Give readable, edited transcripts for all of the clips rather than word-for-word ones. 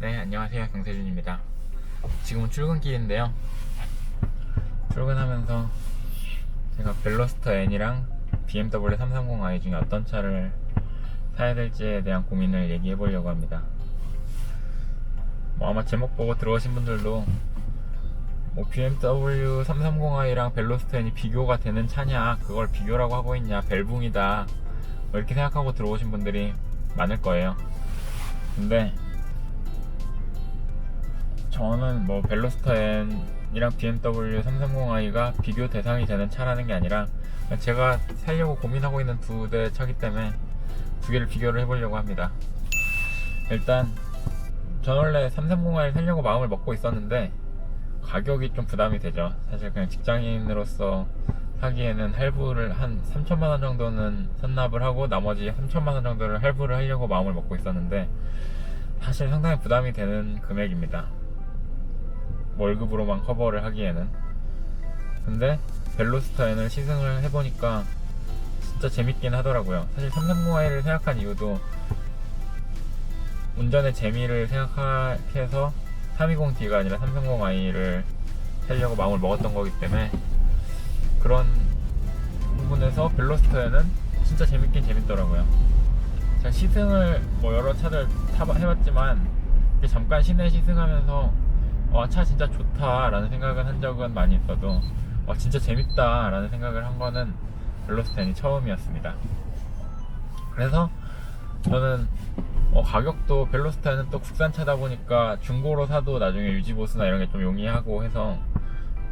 네, 안녕하세요. 경세준입니다. 지금은 출근길인데요. 출근하면서 제가 벨로스터 N이랑 BMW 330i 중에 어떤 차를 사야 될지에 대한 고민을 얘기해 보려고 합니다. 아마 제목 보고 들어오신 분들도 BMW 330i랑 벨로스터 N이 비교가 되는 차냐, 그걸 비교라고 하고 있냐, 벨붕이다, 이렇게 생각하고 들어오신 분들이 많을 거예요. 근데 저는 벨로스터 N이랑 BMW 330i가 비교 대상이 되는 차라는 게 아니라 제가 살려고 고민하고 있는 두 대 차기 때문에 두 개를 비교를 해보려고 합니다. 일단 저는 원래 330i를 살려고 마음을 먹고 있었는데 가격이 좀 부담이 되죠. 사실 그냥 직장인으로서 사기에는 할부를 한 3천만원 정도는 선납을 하고 나머지 3천만원 정도를 할부를 하려고 마음을 먹고 있었는데 사실 상당히 부담이 되는 금액입니다. 월급으로만 커버를 하기에는. 근데 벨로스터 N을 시승을 해보니까 진짜 재밌긴 하더라고요. 사실 330i를 생각한 이유도 운전의 재미를 생각해서 320D가 아니라 330i를 살려고 마음을 먹었던 거기 때문에 그런 부분에서 벨로스터 N은 진짜 재밌긴 재밌더라고요. 제가 시승을 여러 차들 해봤지만 잠깐 시내 시승하면서 차 진짜 좋다 라는 생각을 한 적은 많이 있어도 진짜 재밌다 라는 생각을 한 거는 벨로스터 N이 처음이었습니다. 그래서 저는 가격도 벨로스터 N은 또 국산차다 보니까 중고로 사도 나중에 유지보수나 이런 게 좀 용이하고 해서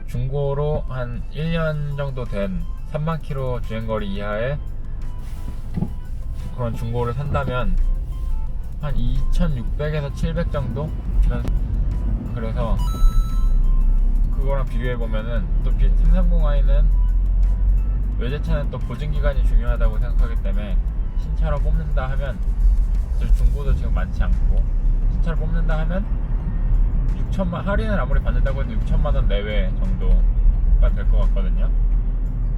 중고로 한 1년 정도 된 3만 킬로 주행거리 이하의 그런 중고를 산다면 한 2,600에서 700 정도? 그래서 그거랑 비교해보면은 또 330i는 외제차는 또 보증기간이 중요하다고 생각하기 때문에 신차로 뽑는다 하면 중고도 지금 많지 않고 신차로 뽑는다 하면 6천만 할인을 아무리 받는다고 해도 6천만원 내외 정도가 될 것 같거든요.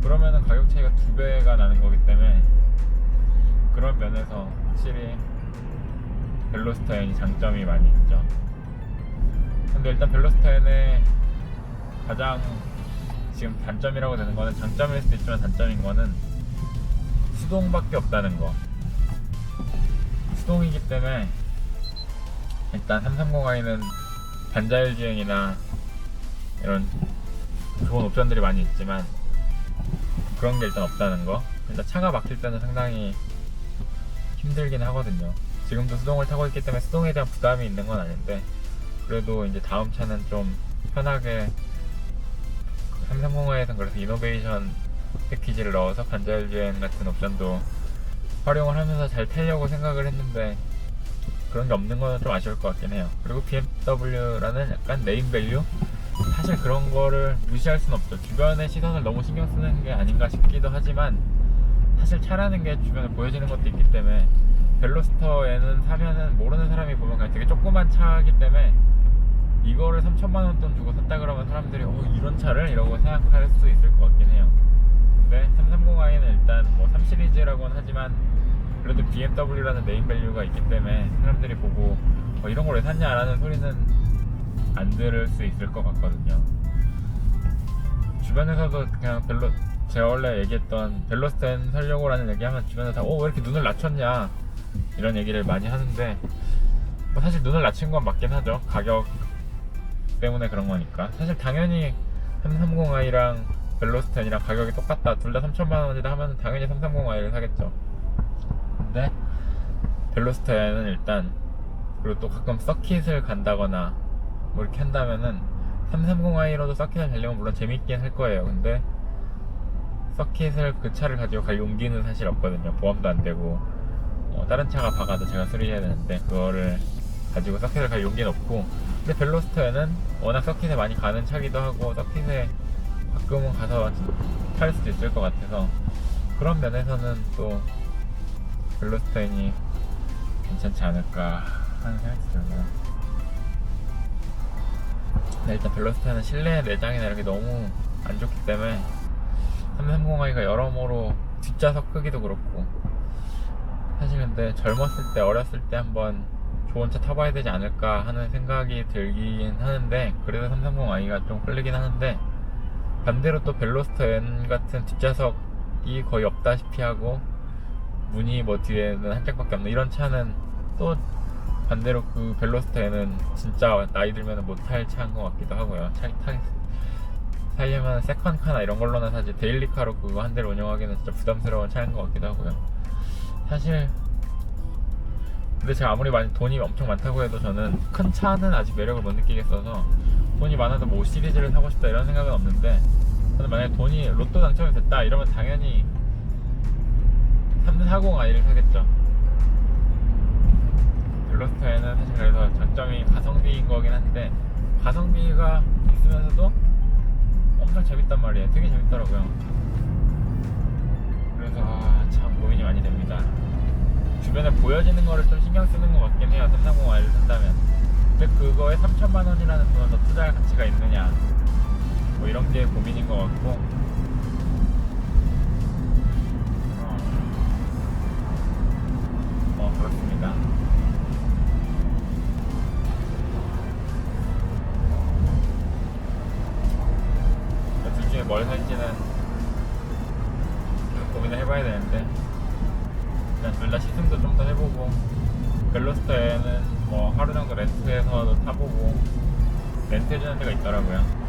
그러면은 가격 차이가 2배가 나는 거기 때문에 그런 면에서 확실히 벨로스터 N이 장점이 많이 있죠. 근데 일단 벨로스터 N의 가장 지금 단점이라고 되는 거는, 장점일 수도 있지만 단점인 거는 수동밖에 없다는 거. 수동이기 때문에 일단 330i는 반자율 주행이나 이런 좋은 옵션들이 많이 있지만 그런 게 일단 없다는 거. 일단 차가 막힐 때는 상당히 힘들긴 하거든요. 지금도 수동을 타고 있기 때문에 수동에 대한 부담이 있는 건 아닌데 그래도 이제 다음 차는 좀 편하게 330i에서는 그래서 이노베이션 패키지를 넣어서 반자율 주행 같은 옵션도 활용을 하면서 잘 타려고 생각을 했는데 그런 게 없는 건 좀 아쉬울 것 같긴 해요. 그리고 BMW라는 약간 네임밸류? 사실 그런 거를 무시할 순 없죠. 주변의 시선을 너무 신경 쓰는 게 아닌가 싶기도 하지만 사실 차라는 게 주변에 보여지는 것도 있기 때문에 벨로스터 N은 사면은 모르는 사람이 보면 그냥 되게 조그만 차이기 때문에 이거를 3천만원 돈 주고 샀다 그러면 사람들이 이런 차를? 이러고 생각할 수 있을 것 같긴 해요. 근데 330i는 일단 3시리즈라고는 하지만 그래도 BMW라는 네임밸류가 있기 때문에 사람들이 보고 이런 걸 왜 샀냐 라는 소리는 안 들을 수 있을 것 같거든요. 주변에서도 그냥 제가 원래 얘기했던 벨로스터 N 살려고 라는 얘기하면 주변에서 다 왜 이렇게 눈을 낮췄냐 이런 얘기를 많이 하는데 사실 눈을 낮춘 건 맞긴 하죠. 가격 때문에 그런 거니까. 사실 당연히 330i랑 벨로스터 N이랑 가격이 똑같다, 둘 다 3천만원이다 하면 당연히 330i를 사겠죠. 근데 벨로스터 N은 일단, 그리고 또 가끔 서킷을 간다거나 이렇게 한다면은 330i로도 서킷을 달리면 물론 재밌긴 할 거예요. 근데 서킷을 그 차를 가지고 갈 용기는 사실 없거든요. 보험도 안 되고 다른 차가 박아도 제가 수리해야 되는데 그거를 가지고 서킷을 갈 용기는 없고. 근데 벨로스터 N은 워낙 서킷에 많이 가는 차기도 하고 서킷에 가끔은 가서 탈 수도 있을 것 같아서 그런 면에서는 또 벨로스터 N이 괜찮지 않을까 하는 생각이 들고요. 근데 일단 벨로스터 N은 실내 내장이나 이런 게 너무 안 좋기 때문에 330i가 여러모로 뒷좌석 크기도 그렇고 사실 근데 젊었을 때, 어렸을 때 한번 좋은 차 타봐야 되지 않을까 하는 생각이 들긴 하는데, 그래서 330i가 좀 끌리긴 하는데, 반대로 또 벨로스터 N 같은 뒷좌석이 거의 없다시피 하고 문이 뭐 뒤에는 한 짝밖에 없는 이런 차는 또 반대로 그 벨로스터 N은 진짜 나이 들면 못 탈 차인 것 같기도 하고요. 살려면 세컨카나 이런 걸로나 사지 데일리카로 그거 한 대를 운영하기는 진짜 부담스러운 차인 것 같기도 하고요. 사실 근데 제가 아무리 많이 돈이 엄청 많다고 해도 저는 큰 차는 아직 매력을 못 느끼겠어서 돈이 많아도 뭐 5 시리즈를 사고 싶다 이런 생각은 없는데, 저는 만약에 돈이 로또 당첨이 됐다 이러면 당연히 340i를 사겠죠. 벨로스터에는 사실 그래서 장점이 가성비인 거긴 한데, 가성비가 있으면서도 엄청 재밌단 말이에요. 되게 재밌더라고요. 그래서 참 고민이 많이 됩니다. 주변에 보여지는 거를 좀 신경 쓰는 것 같긴 해요. 330i를 산다면. 근데 그거에 3천만 원이라는 돈을 더 투자할 가치가 있느냐, 뭐 이런 게 고민인 것 같고, 그렇습니다. 둘 중에 뭘 살지는 계속 고민을 해봐야 되는데, 일단 둘 다 시승도 좀 더 해보고, 벨로스터에는 뭐 하루 정도 렌트해서 타보고, 렌트해주는 데가 있더라고요.